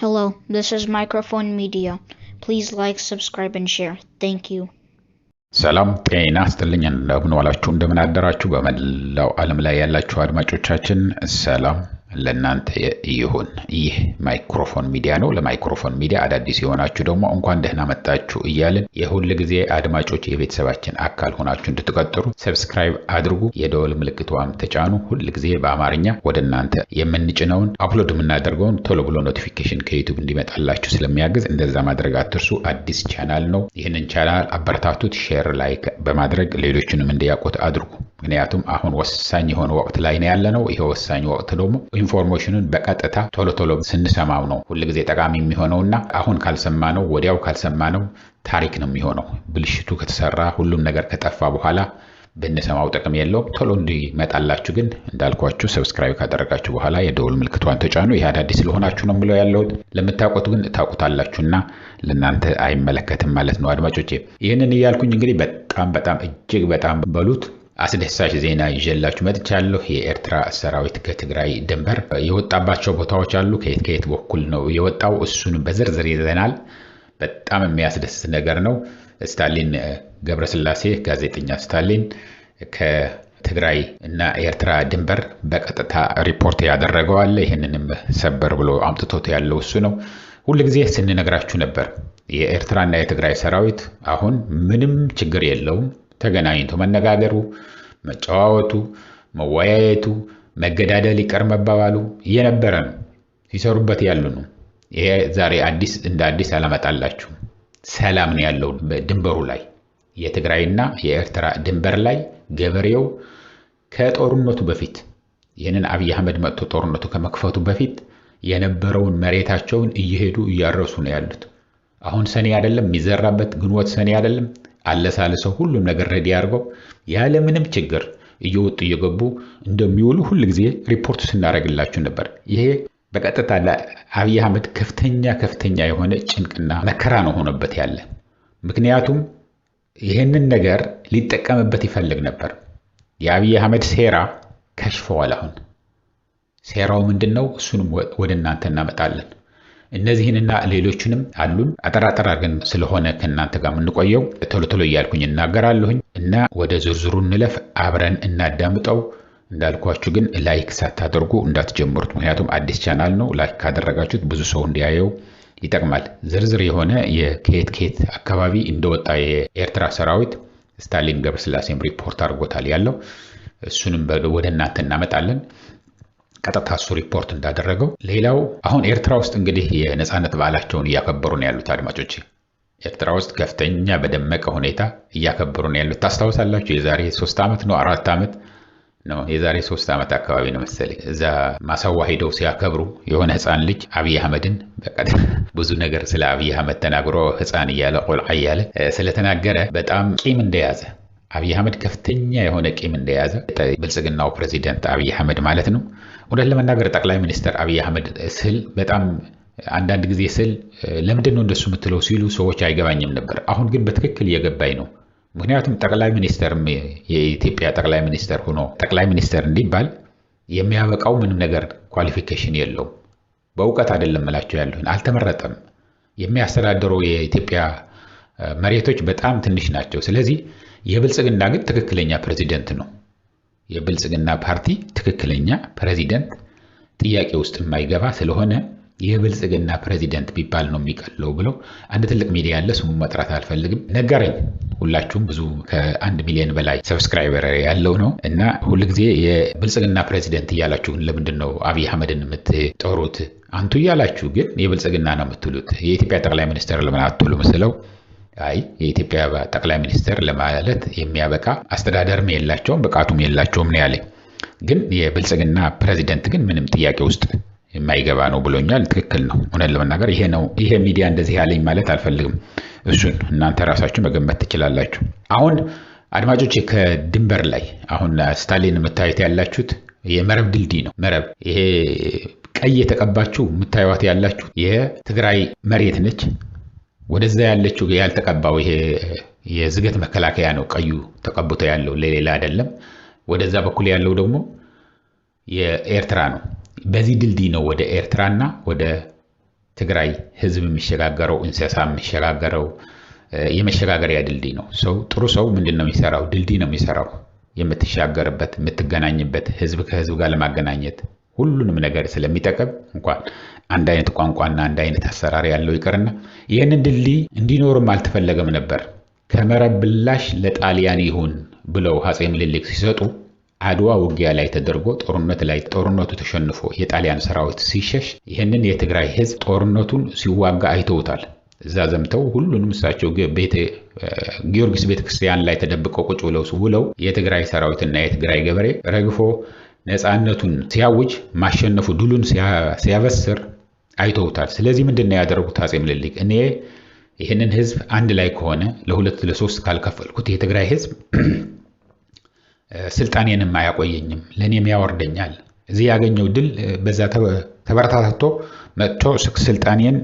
Hello, this is Microphone Media. Please like, subscribe, and share. Thank you. ሰላም ጤና ይስጥልኝ እንደምን ዋላችሁ እንደምን አደራችሁ በመላው ዓለም ላይ ያላችሁ አድማጮቻችን ሰላም ለእናንተ ይሁን። ይህ ማይክሮፎን ሚዲያ ነው። ለማይክሮፎን ሚዲያ አዳዲስ የሆናችሁ ደግሞ እንኳን ደህና መጣችሁ እያልን የሁል ጊዜ አድማጮች የቤተሰባችን አካል ሆናችሁ እንድትቀጥሩ ሰብስክራይብ አድርጉ፣ የደወል ምልክቷን ተጫኑ። ሁል ጊዜ በአማርኛ ወደ እናንተ የምንጭነውን አፕሎድ የምናደርገውን ቶሎ ብሎ ኖቲፊኬሽን ከዩቲዩብ እንዲመጣላችሁ ስለሚያግዝ እንደዛ ማድረግ አትርሱ። አዲስ ቻናል ነው። ይህንን ቻናል አበረታቱት፣ ሼር ላይክ በማድረግ ሌሎችንም እንዲያውቁት አድርጉ። ምክንያቱም አሁን ወሳኝ የሆነ ወቅት ላይ ነው ያለነው። ይሄ ወሳኝ ወቅት ደግሞ ኢንፎርሜሽኑን በቀጥታ ቶሎ ስንሰማው ነው ሁሉ ጊዜ ጠቃሚ የሚሆነውና አሁን ካልሰማነው ወዲያው ካልሰማነው ታሪክ ነው የሚሆነው። ብልሽቱ ከተሰራ ሁሉም ነገር ከጠፋ በኋላ በእነሰማው ጥቅም የለውም። ቶሎ እንዲመጣላችሁ ግን እንዳልኳችሁ ሰብስክራይብ ካደረጋችሁ በኋላ የደወል ምልክቷን ተጫኑ። ይሄ አዳዲስ ስለሆናችሁ ነው የምለው ያለሁት። ለምታውቁት ግን ታውቁታላችሁና ለእናንተ አይመለከትም ማለት ነው አድማጮቼ። ይህንን እያልኩኝ እንግዲህ በጣም እጅግ በጣም በሉት አስደሳች ዜና ይዤላችሁ መጥቻለሁ። የኤርትራ ሰራዊት ከትግራይ ድንበር የወጣባቸው ቦታዎች አሉ። ከየት በኩል ነው የወጣው? እሱን በዝርዝር ይዘናል። በጣም የሚያስደስት ነገር ነው። ስታሊን ገብረስላሴ ጋዜጠኛ ስታሊን ከትግራይ እና ኤርትራ ድንበር በቀጥታ ሪፖርት ያደረገው አለ። ይህንንም ሰበር ብሎ አምጥቶት ያለው እሱ ነው። ሁልጊዜ ስንነግራችሁ ነበር የኤርትራና የትግራይ ሰራዊት አሁን ምንም ችግር የለውም። ተገናኝቶ መነጋገሩ፣ መጨዋወቱ፣ መወያየቱ፣ መገዳደል ይቀር መባባሉ እየነበረ ነው። ሲሰሩበት ያሉ ነው። ይሄ ዛሬ እንደ አዲስ አላመጣላችሁ። ሰላም ነው ያለው በድንበሩ ላይ የትግራይና የኤርትራ ድንበር ላይ ገበሬው ከጦርነቱ በፊት ይህንን አብይ አህመድ መጥቶ ጦርነቱ ከመክፈቱ በፊት የነበረውን መሬታቸውን እየሄዱ እያረሱ ነው ያሉት። አሁን ሰኔ አይደለም የሚዘራበት፣ ግንቦት ሰኔ አይደለም አለሳልሰው ሁሉም ነገር ረዲ አድርገው ያለ ምንም ችግር እየወጡ እየገቡ እንደሚውሉ ሁሉ ጊዜ ሪፖርት ስናደርግላችሁ ነበር። ይሄ በቀጥታ ለአብይ አህመድ ከፍተኛ የሆነ ጭንቅና መከራ ነው ሆነበት ያለ። ምክንያቱም ይህንን ነገር ሊጠቀምበት ይፈልግ ነበር። የአብይ አህመድ ሴራ ከሽፈዋል። አሁን ሴራው ምንድነው? እሱንም ወደ እናንተ እናመጣለን። እነዚህንና ሌሎችንም አሉን። አጠራጠር አድርገን ስለሆነ ከእናንተ ጋር የምንቆየው ቶሎ እያልኩኝ እናገራለሁኝ እና ወደ ዝርዝሩ እንለፍ፣ አብረን እናዳምጠው። እንዳልኳችሁ ግን ላይክ ሳታደርጉ እንዳትጀምሩት፣ ምክንያቱም አዲስ ቻናል ነው። ላይክ ካደረጋችሁት ብዙ ሰው እንዲያየው ይጠቅማል። ዝርዝር የሆነ የከየት አካባቢ እንደወጣ የኤርትራ ሰራዊት ስታሊን ገብረስላሴም ሪፖርት አድርጎታል ያለው። እሱንም ወደ እናንተ እናመጣለን። ቀጥታ እሱ ሪፖርት እንዳደረገው። ሌላው አሁን ኤርትራ ውስጥ እንግዲህ የነጻነት በዓላቸውን እያከበሩ ነው ያሉት አድማጮች። ኤርትራ ውስጥ ከፍተኛ በደመቀ ሁኔታ እያከበሩ ነው ያሉት። ታስታውሳላችሁ? የዛሬ 3 ዓመት ነው 4 ዓመት ነው የዛሬ 3 ዓመት አካባቢ ነው መሰለኝ። እዛ ማሳዋ ሄደው ሲያከብሩ የሆነ ህፃን ልጅ አብይ አህመድን ብዙ ነገር ስለ አብይ አህመድ ተናግሮ ህፃን እያለ ቆልዓ እያለ ስለተናገረ በጣም ቂም እንደያዘ አብይ አህመድ ከፍተኛ የሆነ ቂም እንደያዘ ብልጽግናው ፕሬዚደንት አብይ አህመድ ማለት ነው። ወደ ለመናገር ጠቅላይ ሚኒስትር አብይ አህመድ ስል በጣም አንዳንድ ጊዜ ስል ለምንድን ነው እንደሱ የምትለው ሲሉ ሰዎች አይገባኝም ነበር። አሁን ግን በትክክል እየገባኝ ነው። ምክንያቱም ጠቅላይ ሚኒስትር የኢትዮጵያ ጠቅላይ ሚኒስትር ሆኖ ጠቅላይ ሚኒስትር እንዲባል የሚያበቃው ምንም ነገር ኳሊፊኬሽን የለውም። በእውቀት አይደለም እላቸው ያለሁኝ፣ አልተመረጠም። የሚያስተዳድረው የኢትዮጵያ መሬቶች በጣም ትንሽ ናቸው። ስለዚህ የብልጽግና ግን ትክክለኛ ፕሬዚደንት ነው። የብልጽግና ፓርቲ ትክክለኛ ፕሬዚደንት ጥያቄ ውስጥ የማይገባ ስለሆነ የብልጽግና ፕሬዚደንት ቢባል ነው የሚቀለው ብለው አንድ ትልቅ ሚዲያ ያለ ስሙ መጥራት አልፈልግም ነገረኝ። ሁላችሁም ብዙ ከ1 ሚሊዮን በላይ ሰብስክራይበር ያለው ነው እና ሁሉ ጊዜ የብልጽግና ፕሬዚደንት እያላችሁ ለምንድን ነው አብይ አህመድን የምትጠሩት? አንቱ እያላችሁ ግን የብልጽግና ነው የምትሉት። የኢትዮጵያ ጠቅላይ ሚኒስትር ለምን አትሉ መስለው? አይ የኢትዮጵያ ጠቅላይ ሚኒስትር ለማለት የሚያበቃ አስተዳደርም የላቸውም ብቃቱም የላቸውም ነው ያለኝ። ግን የብልጽግና ፕሬዚደንት ግን ምንም ጥያቄ ውስጥ የማይገባ ነው ብሎኛል። ትክክል ነው። እውነት ለመናገር ይሄ ሚዲያ እንደዚህ ያለኝ ማለት አልፈልግም። እሱን እናንተ ራሳችሁ መገመት ትችላላችሁ። አሁን አድማጮች ከድንበር ላይ አሁን ስታሊን የምታዩት ያላችሁት የመረብ ድልድይ ነው። መረብ ይሄ ቀይ የተቀባችሁ የምታዩት ያላችሁ የትግራይ መሬት ነች። ወደዛ ያለችው ያልተቀባው ይሄ የዝገት መከላከያ ነው። ቀዩ ተቀብቶ ያለው ለሌላ አይደለም። ወደዛ በኩል ያለው ደግሞ የኤርትራ ነው። በዚህ ድልድይ ነው ወደ ኤርትራና ወደ ትግራይ ህዝብ የሚሸጋገረው እንስሳ የሚሸጋገረው የመሸጋገሪያ ድልድይ ነው። ጥሩ ሰው ምንድነው የሚሰራው? ድልድይ ነው የሚሰራው። የምትሻገርበት የምትገናኝበት ህዝብ ከህዝብ ጋር ለማገናኘት ሁሉንም ነገር ስለሚጠቀም እንኳን አንድ አይነት ቋንቋና አንድ አይነት አሰራር ያለው ይቀርና ይሄንን ድልድይ እንዲኖርም አልተፈለገም ነበር። ከመረብ ብላሽ ለጣሊያን ይሁን ብለው አፄ ምኒልክ ሲሰጡ አድዋ ውጊያ ላይ ተደርጎ ጦርነቱ ተሸንፎ የጣሊያን ሰራዊት ሲሸሽ ይሄንን የትግራይ ህዝብ ጦርነቱን ሲዋጋ አይተውታል። እዛ ዘምተው ሁሉንም እሳቸው ጊዮርጊስ ቤተክርስቲያን ላይ ተደብቀው ቁጭ ብለው የትግራይ ሰራዊትና የትግራይ ገበሬ ረግፎ ነፃነቱን ሲያውጅ ማሸነፉ ድሉን ሲያበስር አይተውታል። ስለዚህ ምንድነው ያደረጉት አፄ ምኒልክ? እኔ ይሄንን ህዝብ አንድ ላይ ከሆነ ለሁለት ለሶስት ካልከፈልኩት የትግራይ ህዝብ ስልጣኔንም አያቆየኝም፣ ለኔም ያወርደኛል። እዚህ ያገኘው ድል በዛ ተበረታትቶ መጥቶ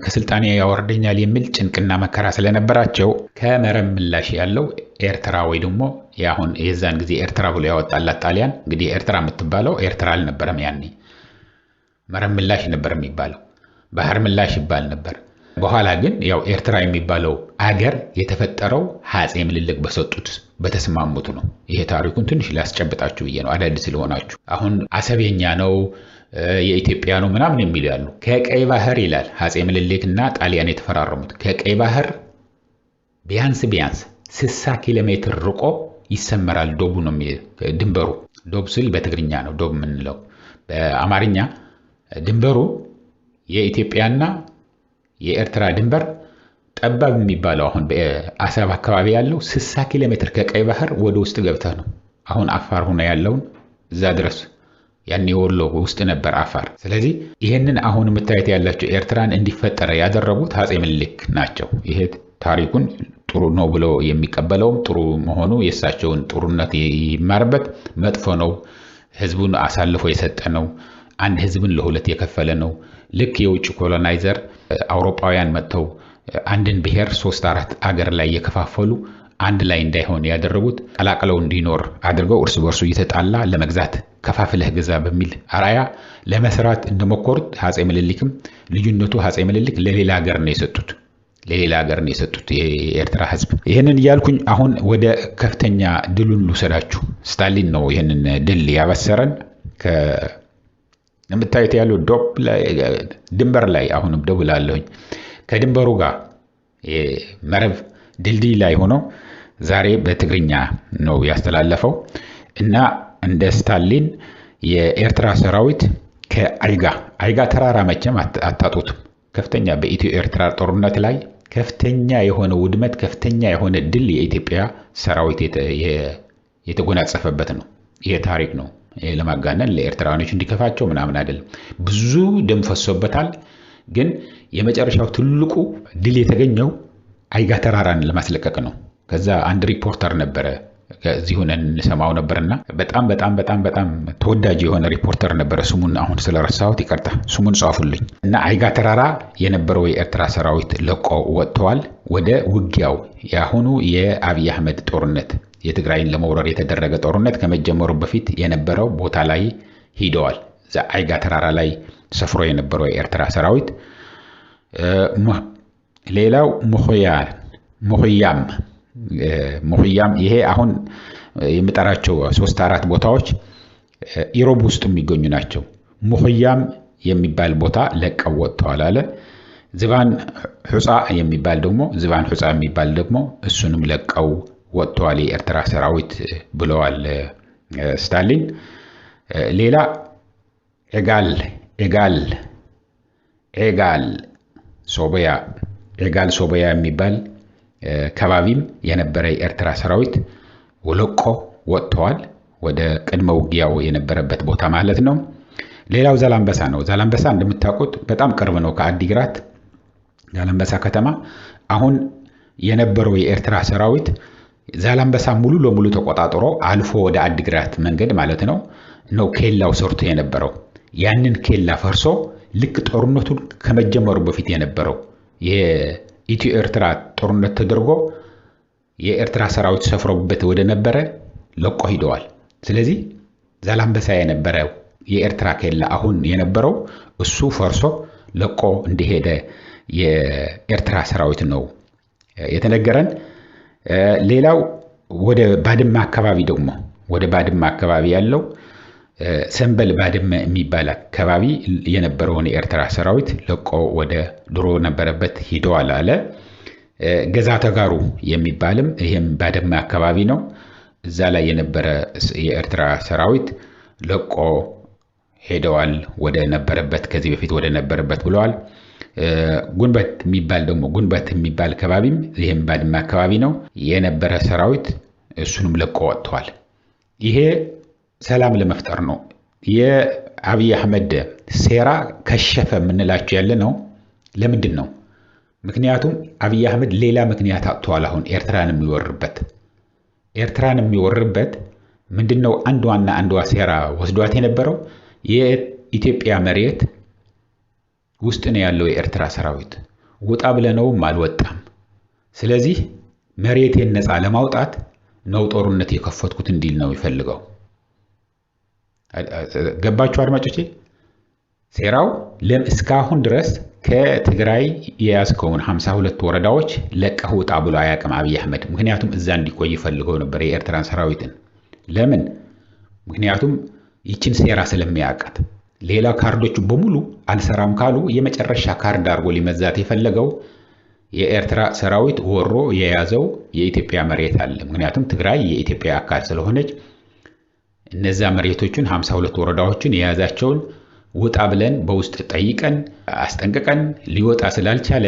ከስልጣኔ ያወርደኛል የሚል ጭንቅና መከራ ስለነበራቸው ከመረብ ምላሽ ያለው ኤርትራ ወይ ደግሞ ያሁን የዛን ጊዜ ኤርትራ ብሎ ያወጣላት ጣሊያን እንግዲህ ኤርትራ የምትባለው ኤርትራ አልነበረም ያኔ መረብ ምላሽ ነበር የሚባለው፣ ባህር ምላሽ ይባል ነበር። በኋላ ግን ያው ኤርትራ የሚባለው አገር የተፈጠረው አፄ ምኒልክ በተስማሙት ነው። ይሄ ታሪኩን ትንሽ ሊያስጨብጣችሁ ብዬ ነው አዳዲስ ስለሆናችሁ። አሁን አሰብኛ ነው የኢትዮጵያ ነው ምናምን የሚሉ ያሉ ከቀይ ባህር ይላል አፄ ምኒልክና ጣሊያን የተፈራረሙት ከቀይ ባህር ቢያንስ 60 ኪሎ ሜትር ርቆ ይሰመራል። ዶቡ ነው ድንበሩ። ዶብ ስል በትግርኛ ነው ዶብ የምንለው። በአማርኛ ድንበሩ የኢትዮጵያና የኤርትራ ድንበር ጠባብ የሚባለው አሁን በአሰብ አካባቢ ያለው 60 ኪሎ ሜትር ከቀይ ባህር ወደ ውስጥ ገብተህ ነው። አሁን አፋር ሆነ ያለውን እዛ ድረስ ያኔ ወሎ ውስጥ ነበር አፋር። ስለዚህ ይሄንን አሁን የምታዩት ያላችሁ ኤርትራን እንዲፈጠር ያደረጉት አፄ ምኒልክ ናቸው። ይሄ ታሪኩን ጥሩ ነው ብሎ የሚቀበለውም ጥሩ መሆኑ የእሳቸውን ጥሩነት ይማርበት፣ መጥፎ ነው ህዝቡን አሳልፎ የሰጠ ነው፣ አንድ ህዝብን ለሁለት የከፈለ ነው። ልክ የውጭ ኮሎናይዘር አውሮፓውያን መጥተው አንድን ብሔር 3-4 አገር ላይ የከፋፈሉ አንድ ላይ እንዳይሆን ያደረጉት ቀላቅለው እንዲኖር አድርገው እርስ በርሱ እየተጣላ ለመግዛት ከፋፍለህ ግዛ በሚል አራያ ለመስራት እንደሞከሩት አፄ ምኒልክም ልዩነቱ አፄ ምኒልክ ለሌላ ሀገር ነው የሰጡት የኤርትራ ህዝብ። ይሄንን ያልኩኝ አሁን ወደ ከፍተኛ ድሉን ልውሰዳችሁ። ስታሊን ነው ይሄንን ድል ያበሰረን። የምታዩት ያለው ዶብ ላይ ድንበር ላይ አሁንም ደውላለሁኝ ከድንበሩ ጋር መረብ ድልድይ ላይ ሆኖ ዛሬ በትግርኛ ነው ያስተላለፈው እና እንደ ስታሊን የኤርትራ ሰራዊት ከአይጋ ተራራ መቼም አታጡትም። ከፍተኛ በኢትዮ ኤርትራ ጦርነት ላይ ከፍተኛ የሆነ ውድመት ከፍተኛ የሆነ ድል የኢትዮጵያ ሰራዊት የተጎናጸፈበት ነው። ይሄ ታሪክ ነው። ለማጋነን ለኤርትራኖች እንዲከፋቸው ምናምን አይደለም። ብዙ ደም ፈሶበታል። ግን የመጨረሻው ትልቁ ድል የተገኘው አይጋ ተራራን ለማስለቀቅ ነው። ከዛ አንድ ሪፖርተር ነበረ ከዚህ ሆነን እንሰማው ነበርና በጣም ተወዳጅ የሆነ ሪፖርተር ነበረ። ስሙን አሁን ስለረሳሁት ይቅርታ፣ ስሙን ጻፉልኝ። እና አይጋ ተራራ የነበረው የኤርትራ ሰራዊት ለቆ ወጥተዋል ወደ ውጊያው። ያሁኑ የአብይ አህመድ ጦርነት የትግራይን ለመውረር የተደረገ ጦርነት ከመጀመሩ በፊት የነበረው ቦታ ላይ ሂደዋል። እዛ አይጋ ተራራ ላይ ሰፍሮ የነበረው የኤርትራ ሰራዊት ሌላው ሙኽያም ይሄ አሁን የምጠራቸው 3-4 ቦታዎች ኢሮብ ውስጥ የሚገኙ ናቸው። ሙኽያም የሚባል ቦታ ለቀው ወጥተዋል አለ። ዝባን ሑፃ የሚባል ደግሞ እሱንም ለቀው ወጥተዋል የኤርትራ ሰራዊት ብለዋል ስታሊን። ሌላ ኤጋል ሶበያ የሚባል ከባቢም የነበረ የኤርትራ ሰራዊት ወለቆ ወጥተዋል ወደ ቅድመ ውጊያው የነበረበት ቦታ ማለት ነው። ሌላው ዛላምበሳ ነው። ዛላምበሳ እንደምታውቁት በጣም ቅርብ ነው ከአዲግራት። ዛላምበሳ ከተማ አሁን የነበረው የኤርትራ ሰራዊት ዛላምበሳ ሙሉ ለሙሉ ተቆጣጥሮ አልፎ ወደ አዲግራት መንገድ ማለት ነው ኬላው ሰርቶ የነበረው ያንን ኬላ ፈርሶ ልክ ጦርነቱን ከመጀመሩ በፊት የነበረው የኢትዮ ኤርትራ ጦርነት ተደርጎ የኤርትራ ሰራዊት ሰፍሮበት ወደ ነበረ ለቆ ሂደዋል። ስለዚህ ዛላምበሳ የነበረው የኤርትራ ኬላ አሁን የነበረው እሱ ፈርሶ ለቆ እንደሄደ የኤርትራ ሰራዊት ነው የተነገረን። ሌላው ወደ ባድመ አካባቢ ደግሞ ወደ ባድመ አካባቢ ያለው ሰንበል ባድመ የሚባል አካባቢ የነበረውን የኤርትራ ሰራዊት ለቆ ወደ ድሮ ነበረበት ሂደዋል አለ። ገዛ ተጋሩ የሚባልም ይሄም ባድመ አካባቢ ነው። እዛ ላይ የነበረ የኤርትራ ሰራዊት ለቆ ሄደዋል ወደ ነበረበት ከዚህ በፊት ወደ ነበረበት ብለዋል። ጉንበት የሚባል ደግሞ ጉንበት የሚባል አካባቢም ይሄም ባድመ አካባቢ ነው የነበረ ሰራዊት እሱንም ለቆ ወጥቷል። ይሄ ሰላም ለመፍጠር ነው። የአብይ አህመድ ሴራ ከሸፈ የምንላቸው ያለ ነው። ለምንድን ነው? ምክንያቱም አብይ አህመድ ሌላ ምክንያት አጥቷል። አሁን ኤርትራን የሚወርበት ምንድነው? አንዷ ሴራ ወስዷት የነበረው የኢትዮጵያ መሬት ውስጥ ነው ያለው የኤርትራ ሰራዊት ውጣ ብለነውም አልወጣም። ስለዚህ መሬቴን ነፃ ለማውጣት ነው ጦርነት የከፈትኩት እንዲል ነው ይፈልገው። ገባችሁ አድማጮቼ? ሴራው እስካሁን ድረስ ከትግራይ የያዝከውን 52 ወረዳዎች ለቀህ ውጣ ብሎ አያውቅም አብይ አህመድ። ምክንያቱም እዛ እንዲቆይ ይፈልገው ነበር የኤርትራን ሰራዊትን። ለምን? ምክንያቱም ይችን ሴራ ስለሚያውቃት። ሌላ ካርዶቹ በሙሉ አልሰራም ካሉ የመጨረሻ ካርድ አድርጎ ሊመዛት የፈለገው የኤርትራ ሰራዊት ወሮ የያዘው የኢትዮጵያ መሬት አለ። ምክንያቱም ትግራይ የኢትዮጵያ አካል ስለሆነች እነዛ መሬቶችን 52 ወረዳዎችን የያዛቸውን ውጣ ብለን በውስጥ ጠይቀን አስጠንቅቀን ሊወጣ ስላልቻለ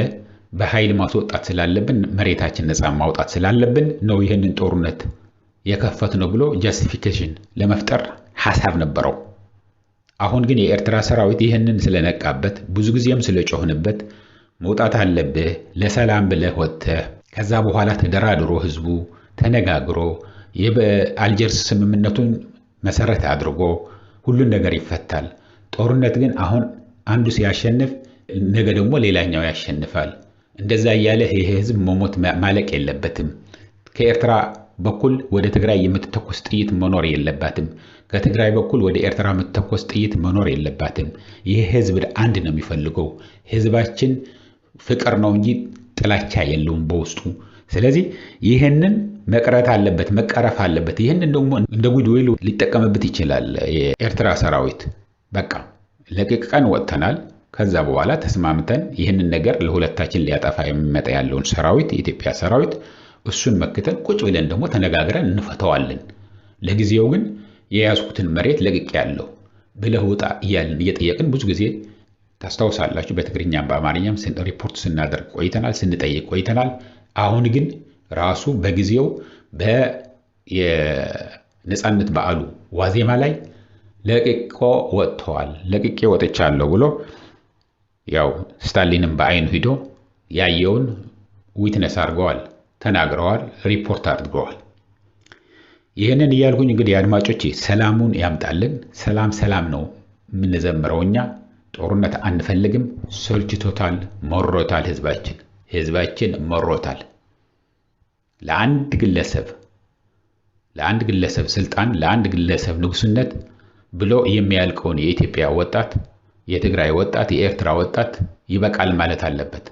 በኃይል ማስወጣት ስላለብን መሬታችን ነፃ ማውጣት ስላለብን ነው ይህንን ጦርነት የከፈትነው ብሎ ጃስቲፊኬሽን ለመፍጠር ሐሳብ ነበረው። አሁን ግን የኤርትራ ሰራዊት ይህንን ስለነቃበት ብዙ ጊዜም ስለጮህንበት መውጣት አለብህ ለሰላም ብለህ ወጥተህ ከዛ በኋላ ተደራድሮ ህዝቡ ተነጋግሮ የአልጀርስ ስምምነቱን መሰረት አድርጎ ሁሉን ነገር ይፈታል። ጦርነት ግን አሁን አንዱ ሲያሸንፍ ነገ ደግሞ ሌላኛው ያሸንፋል። እንደዛ እያለ ይሄ ህዝብ መሞት ማለቅ የለበትም። ከኤርትራ በኩል ወደ ትግራይ የምትተኮስ ጥይት መኖር የለባትም። ከትግራይ በኩል ወደ ኤርትራ የምትተኮስ ጥይት መኖር የለባትም። ይሄ ህዝብ አንድ ነው የሚፈልገው። ህዝባችን ፍቅር ነው እንጂ ጥላቻ የለውም በውስጡ። ስለዚህ ይህንን መቅረት አለበት፣ መቀረፍ አለበት። ይህንን ደግሞ እንደ ጉድዊል ሊጠቀምበት ይችላል የኤርትራ ሰራዊት። በቃ ለቅቀን ወጥተናል። ከዛ በኋላ ተስማምተን ይህንን ነገር ለሁለታችን ሊያጠፋ የሚመጣ ያለውን ሰራዊት የኢትዮጵያ ሰራዊት እሱን መክተን ቁጭ ብለን ደግሞ ተነጋግረን እንፈተዋለን። ለጊዜው ግን የያዝኩትን መሬት ለቅቄ ያለው ብለህ ውጣ እያልን እየጠየቅን ብዙ ጊዜ ታስታውሳላችሁ በትግርኛም በአማርኛም ሪፖርት ስናደርግ ቆይተናል፣ ስንጠይቅ ቆይተናል። አሁን ግን ራሱ በጊዜው የነጻነት በዓሉ ዋዜማ ላይ ለቅቆ ወጥተዋል። ለቅቄ ወጥቻለሁ ብሎ ያው ስታሊንም በአይኑ ሂዶ ያየውን ዊትነስ አድርገዋል፣ ተናግረዋል፣ ሪፖርት አድርገዋል። ይህንን እያልኩኝ እንግዲህ አድማጮቼ ሰላሙን ያምጣልን። ሰላም ነው የምንዘምረው እኛ። ጦርነት አንፈልግም። ሰልችቶታል፣ መሮታል። ህዝባችን መሮታል። ለአንድ ግለሰብ ስልጣን፣ ለአንድ ግለሰብ ንጉስነት ብሎ የሚያልቀውን የኢትዮጵያ ወጣት፣ የትግራይ ወጣት፣ የኤርትራ ወጣት ይበቃል ማለት አለበት።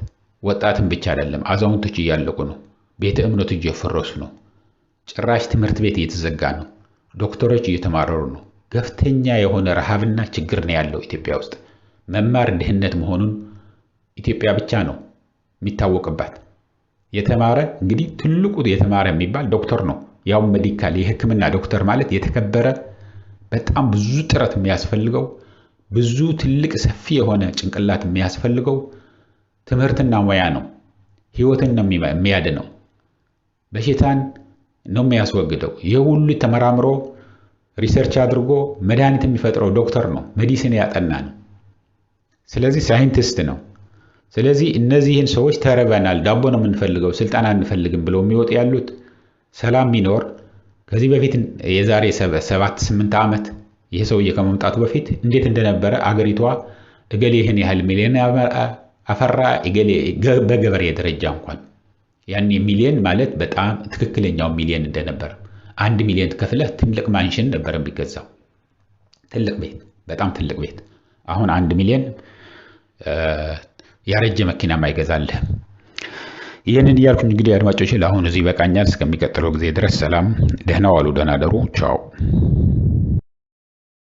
ወጣትም ብቻ አይደለም፣ አዛውንቶች እያለቁ ነው። ቤተ እምነቶች እየፈረሱ ነው። ጭራሽ ትምህርት ቤት እየተዘጋ ነው። ዶክተሮች እየተማረሩ ነው። ከፍተኛ የሆነ ረሃብና ችግር ነው ያለው ኢትዮጵያ ውስጥ። መማር ድህነት መሆኑን ኢትዮጵያ ብቻ ነው የሚታወቅባት። የተማረ እንግዲህ ትልቁ የተማረ የሚባል ዶክተር ነው። ያው ሜዲካል የሕክምና ዶክተር ማለት የተከበረ በጣም ብዙ ጥረት የሚያስፈልገው ብዙ ትልቅ ሰፊ የሆነ ጭንቅላት የሚያስፈልገው ትምህርትና ሙያ ነው። ህይወትን ነው የሚያድነው። በሽታን ነው የሚያስወግደው። የሁሉ ተመራምሮ ሪሰርች አድርጎ መድኃኒት የሚፈጥረው ዶክተር ነው። ሜዲሲን ያጠና ነው። ስለዚህ ሳይንቲስት ነው። ስለዚህ እነዚህን ሰዎች ተረበናል፣ ዳቦ ነው የምንፈልገው፣ ስልጣን አንፈልግም ብለው የሚወጡ ያሉት ሰላም ሚኖር ከዚህ በፊት የዛሬ 7-8 ዓመት ይሄ ሰውዬ ከመምጣቱ በፊት እንዴት እንደነበረ አገሪቷ እገሌ ይህን ያህል ሚሊዮን አፈራ እገሌ በገበሬ ደረጃ እንኳን ያን ሚሊዮን ማለት በጣም ትክክለኛው ሚሊዮን እንደነበር 1 ሚሊዮን ከፍለህ ትልቅ ማንሽን ነበር የሚገዛው። ትልቅ ቤት፣ በጣም ትልቅ ቤት። አሁን 1 ሚሊዮን ያረጀ መኪናም አይገዛልህ። ይህንን እያልኩኝ እንግዲህ አድማጮቼ ለአሁን እዚህ ይበቃኛል። እስከሚቀጥለው ጊዜ ድረስ ሰላም፣ ደህና ዋሉ፣ ደህና ደሩ። ቻው።